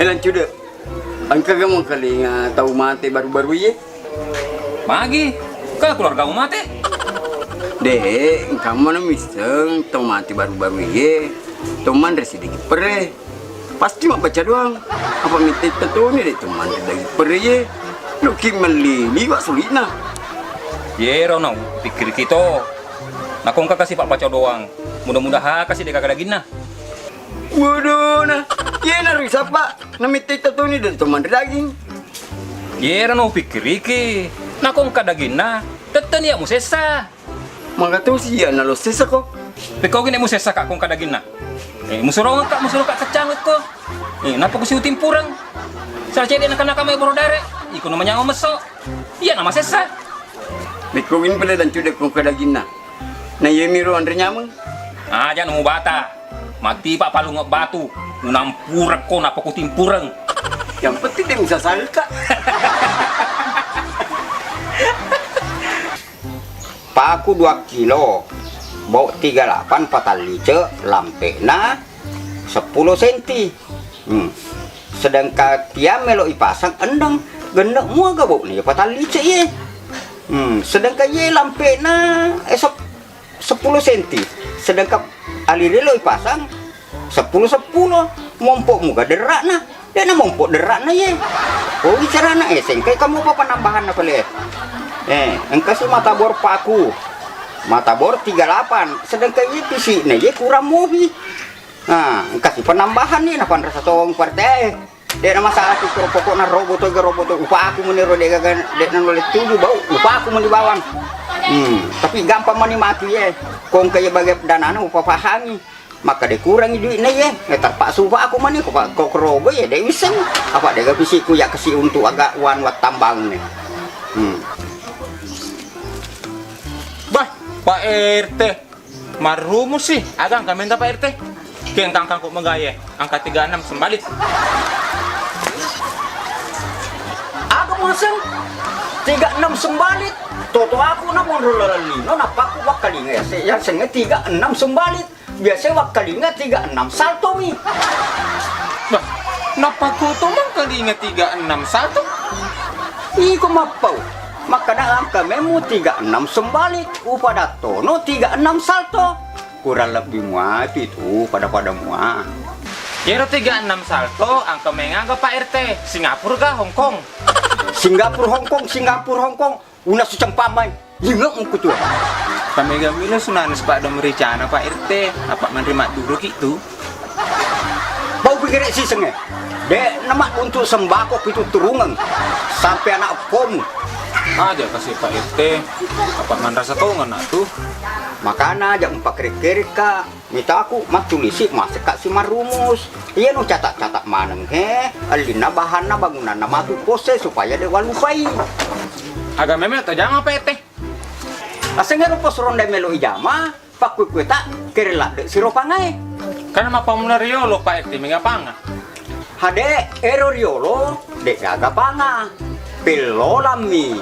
Elan cuda. Angka kamu kali tahu mati baru-baru ye. Magi, ka keluarga mate. Deh, kamu na miseng tahu mati baru-baru ye. Teman dari sedikit pere. Pasti mak baca doang. Apa minta tahu ni deh teman dari pere ye. Lu kimali liwat sulitna. Ye rono pikir kita. Nakong ka kasih pak baca doang. Mudah-mudahan kasih dia kagak lagi nah. Waduh nah. Ye na risa pak. Na minta tahu ni dari teman daging. Ye rono pikir iki. Nakong ka daging nah. Tetan ya musesa. Maka tahu sih ya na lo sesa ko. Pekau gini musesa kak kong ka daging nah. Musuh kak kecangut ko. Napa ko si utim purang. Sa cede nak may borodare. Iko namanya ngomeso. Iya nama sesa. Bikawin pala dan cuda kong kadagin na. Na yemiro andre nyamang. Aja nemu bata. Mati pak palu ngok batu. Unampurek ko napa ko timpurang. Yang penting dia bisa salka. Paku 2 kilo. Bau 38 patalice lampe na 10 cm. Sedangkan tiap melo ipasang endang gendek mua gabuk ni patalice ye. Sedangkan ye lampe na 10 cm. Sedangkan alirelo ipasang 10 mompok muka derak na. Dia na mompok derak na ye. Oh bicara na sengkai kamu apa penambahan apa le? Engkau si mata bor paku. Mata bor 38, sedangkan ini fisik nih, dia kurang mobi. Nah, kasih penambahan nih, napan rasa tong partai. Dia nama masalah tu pokoknya robot upah aku meniru dia kan, dia nolak tujuh bau, upah aku menibawan. Tapi gampang mani mati ya. Kong kayak bagai dana upah pahami, maka dia kurangi duit nih ya. Terpaksa upah aku mani kok robot ya, dia bisa. Apa dia fisikku ya kasih untuk agak wan tambang nih. Pak RT, marumus sih, agang kami minta Pak RT. Keng tangkang kok menggaya, angka 36 sembalit. Aku masang 36 sembalit. Toto aku na monrolali, no napaku wakalinga ya. Yang senga 36 sembalit. Biasa wakalinga 36 salto mi. Bah, napaku tuh mang kali ingat 36 satu. Iko mapau. Maka na angka memu 36 sembalit. Upada tono 36 salto. Kurang lebih muat itu pada mua. Kira 36 salto, angka menganggap Pak RT. Singapura kah Hong Kong? Singapura Hong Kong. Una sucampamay. Lingak mo kutu. Kami gamila sunanis Pak Domericana Pak RT. Apa menerima dulu gitu? Bau pikir si senge. Dek nama untuk sembako itu turungan. Sampai anak pom. Aja kasih Pak RT. Apa man rasa tongan tuh? Makana aja empat kiri kak. Minta aku mak tulisi masih kak si marumus. Iya no catak maneng alina bahan na bangunan na matu pose supaya dia walupai. Agak memang tak jangan Pak RT. Asengnya pos ronda melo ijama. Pak kue tak kirilah dek siropangai. Karena mah pamulariolo Pak RT mengapanga. Hade eroriolo dek agapanga. Pelolami.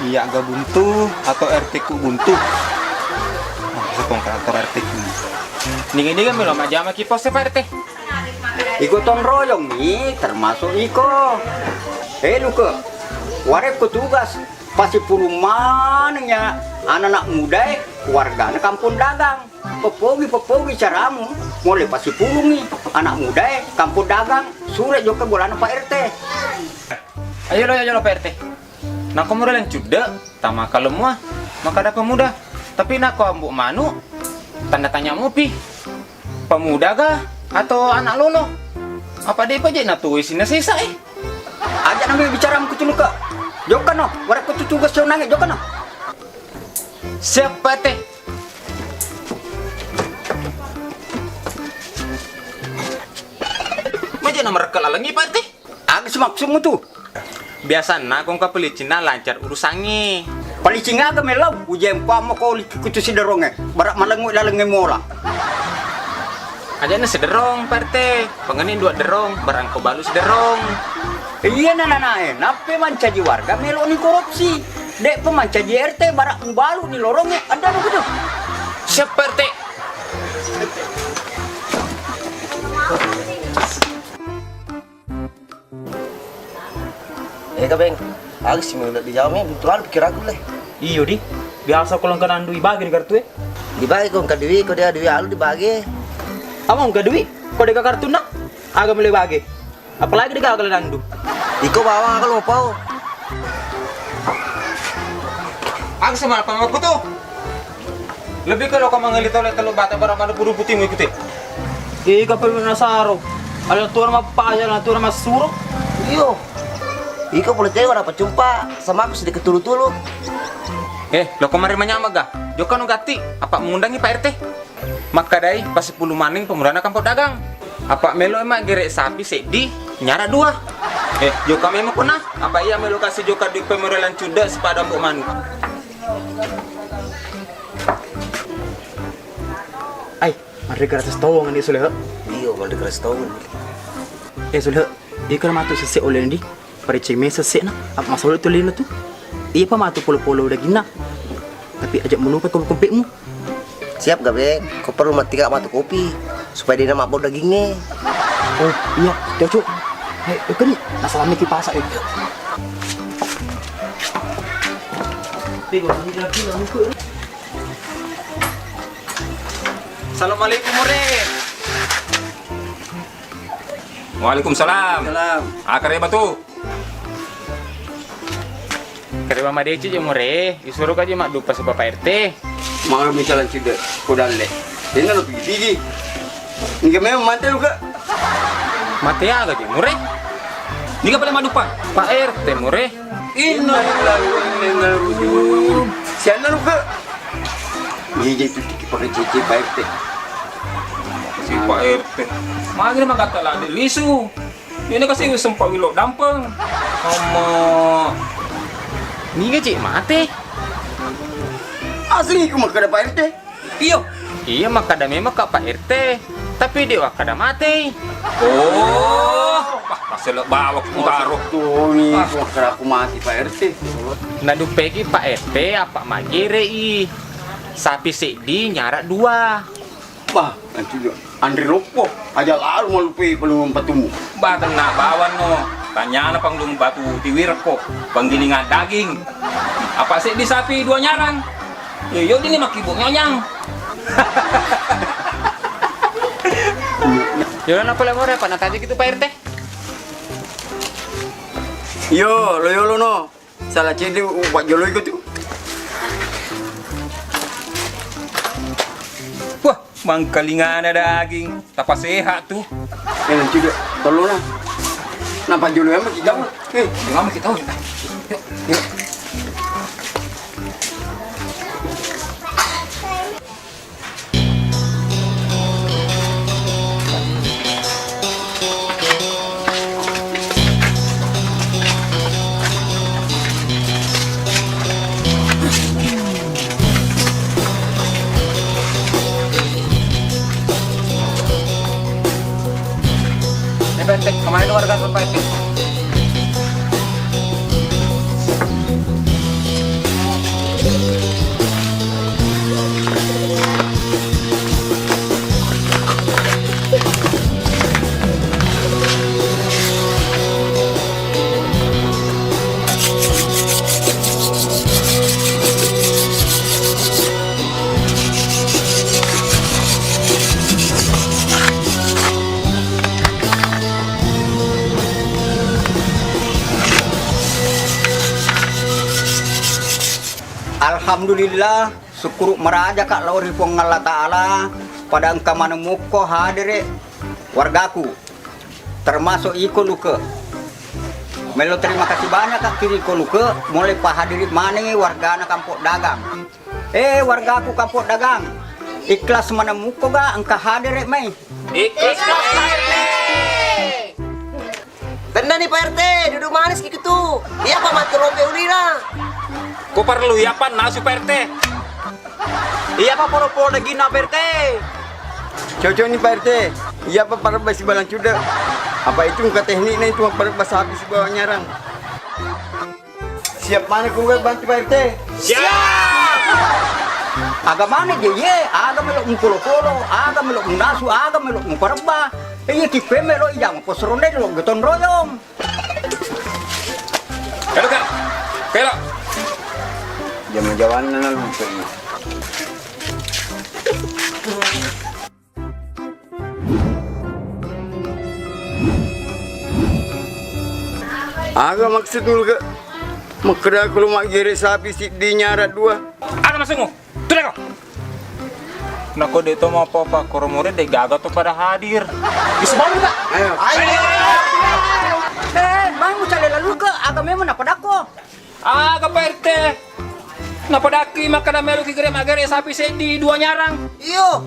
Iya agak buntu atau RT ku buntu. Nah, kantor RT ku. Ini kan belum aja sama kiposnya Pak RT. Iko ton royong nih termasuk iko. Luka, warek petugas pasti pulumannya anak-anak muda warganya kampung dagang. Pepogi caramu mulai pasti pulung nih anak muda kampung dagang surat juga bulan Pak RT. Ayo lo Pak RT. Nak kamu yang cuda, tama kalau muah maka ada pemuda. Tapi nak kau ambuk manu tanda tanya mupi. Pemuda kah atau anak lolo? Apa dia pajak nak tuh isinya sisa Aja namanya bicara aku tuh luka. Jokan no, warek tugas jauh nangis jokan no. Siapa teh? Maja nomor kelalangi Pak RT. Agak semaksudmu tuh. Biasa nak kong kapelicina lancar urusannya. Palicing aga melau ujem pa mo ko kutu si deronge. Barak malengu lalenge mola. Aja na sederong Pak RT. Pengenin 2 derong, barang ko balus derong. Iya nanae, nape mancaji warga melo ni korupsi. Dek pemancaji RT barak balu ni lorongnya ada no gitu. Siap Pak RT. Eka beng, aku sih mau di jawabnya betulan pikir aku leh. Iyo di, biasa kalau kan andu ibagi kartu Dibagi kok ke Dewi, kok dia Dewi alu dibagi. Among ke duit, kok deka kartu nak, agak mulai bagi. Apalagi deka kalian andu. Iko bawa aku lupa. Aku sama apa aku tuh? Lebih kalau kau mengelit oleh telur bata barang mana puru putih mau ikuti. Ika perlu nasaro, ada tuan mah aja, ada tuan mah suruh. Iyo. Iko boleh tahu dapat jumpa sama aku sedikit tulu-tulu. Lo kemarin menyama ga? Joka no gati, apa mengundangi Pak RT? Maka dai pas 10 maning pemudana kampung dagang. Apa melo emak gerek sapi sedi nyara 2. Joka memang pernah? Apa iya melo kasih Joka di pemodelan cuda sepada mbok manu? Ay, mari gratis tahu ngani sudah. Iyo, mau dikeras tahu. Sudah, ika matu sese oleh ndi. Pada ceme sese na, apa masalah itu lino tu? Iya pa matu polo-polo udah gina. Tapi ajak menupai kompekmu. Siap gak beng? Kau perlu mati gak matu kopi supaya dia mabok dagingnya. Oh iya, cocok. Hei, kan masalah mikir pasak itu. Assalamualaikum More. Waalaikumsalam. Salam. Akare batu. Kare mama deci je More. Disuruh aja mak dupa sa Bapak RT. Mga misalan sudah kodale. Ini lo pergi. Enggak memang mantel lu kak. Mate aga je More. Ni ka pala madupa. Pak RT More. Innalillahi wa inna ilaihi rajiun. Siapa lu kak? Iya jadi tiki pakai cici baik teh. Si Pak RT. Magi na magatala di lisu. Yun na kasi usang pawilo dampang. Ni ka cik mate. Asli aku makan Pak RT. Iyo. Iya makada memang kak Pak RT. Tapi dia wakada mate. Oh, pasal bawa ku taruh. Tuh nih, aku mati Pak RT. Nadupegi Pak RT apa magire i. Sapi sedi nyara 2. Wah, nanti juga Andri Lopo. Aja lalu malupi belum petumu. Bahkan nak bawan no, tanya na pang dung batu tiwir ko, panggilingan daging. Apa sih di sapi 2 nyarang? Yo ini makibuk nyonyang. Yaudah apa lemor ya Pak Nataji gitu Pak RT? Yo, lo no. Salah cede buat jolo itu tuh. Wah, mangkalingan ada daging, tapa sehat tuh. Nanti juga, tolong lah. Nampak jolo yang masih jauh. Jangan kita tahu. Yuk. Pak RT, kemarin warga Pak RT. Alhamdulillah, syukur meraja kak lauri pong Allah Ta'ala pada engkau menemuko hadir wargaku termasuk iko luka. Melo terima kasih banyak kak kiri iko luka mulai pahadiri manengi warga anak kampung dagang. Wargaku kampung dagang, ikhlas menemuko ga engkau hadir mai. Ikhlas Pak RT. Benar nih Pak RT, duduk manis gitu. Iya Pak mati lope ulira. Ko perlu ya pan nasu Pak RT. Iya pa polo-polo lagi na Pak RT. Cocok nih Pak RT. Iya apa para basi balang cuda. Apa itu muka tekniknya itu para basa habis bawa nyarang. Siap mana kau bantu Pak RT? Siap. Aga mana je ye, aga melok mukolo-kolo, aga melok munasu, aga melok mukarba. Iya kipe melok ijang posronde lo geton royong. Kalau kan, kalau Jaman-jaman na lupa ini. Aga maksud dulu ke makra kalau mak gere sapi si di nyarat dua. ada masukmu, tuh kau. Nako dito mo apa koromore de gaga to pada hadir. Bisa bangun tak? Ayo. Bang, mo cale lalu ke agame mo na padako. Aga Pak RT. Napa daki maka melu kigere magere sapi di dua nyarang. Iyo.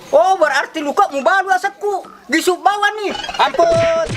Oh, berarti luka mo balu asakku. Gisuk bawa nih. Ampun,